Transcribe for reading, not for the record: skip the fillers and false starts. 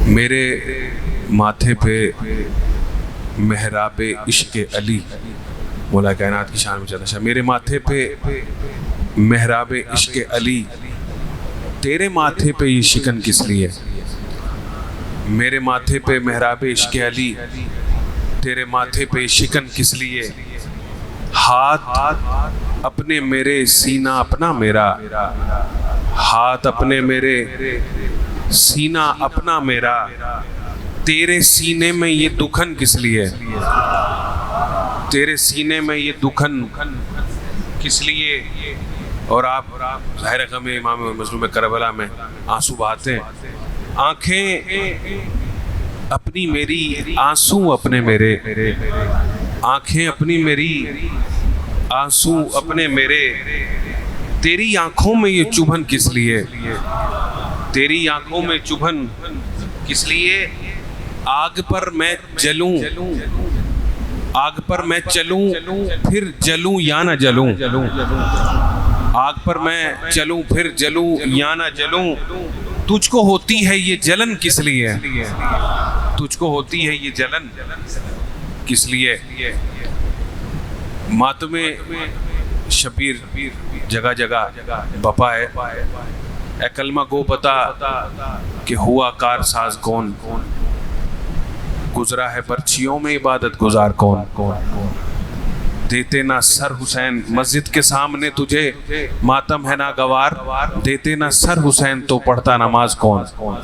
मेरे माथे पे मेहराब इश्क़ अली, मौला कायनात की शान में चला। मेरे माथे पे मेहराब इश्क़ अली, तेरे माथे पे ये शिकन किस लिए? मेरे माथे पे मेहराब इश्क़ अली, तेरे माथे पे शिकन किस लिए? हाथ अपने मेरे, सीना अपना मेरा, हाथ अपने मेरे, सीना अपना मेरा, तेरे सीने में ये दुखन किस लिए? तेरे सीने में ये दुखन किस लिए? और आप ज़ाहिर गम इमाम मज़लूम करबला में आंसू बहाते हैं। आंखें अपनी मेरी, आंसू अपने मेरे, आंखें अपनी मेरी, आंसू अपने मेरे, तेरी आंखों में ये चुभन किस लिए? तेरी आंखों में चुभन किस लिए? आग पर मैं जलूं, आग पर मैं चलूं, फिर जलूं या ना जलूं। आग पर मैं चलूं फिर जलूं या ना जलूं, तुझको होती है ये जलन किस लिए? तुझको होती है ये जलन किस लिए? मातमे शबीर जगह जगह बपा है। ए कलमा गो बता कि हुआ कार साज कौन, गुजरा है पर्चियों में इबादत गुजार कौन। देते ना सर हुसैन मस्जिद के सामने तुझे, मातम है ना गवार, देते ना सर हुसैन तो पढ़ता नमाज कौन।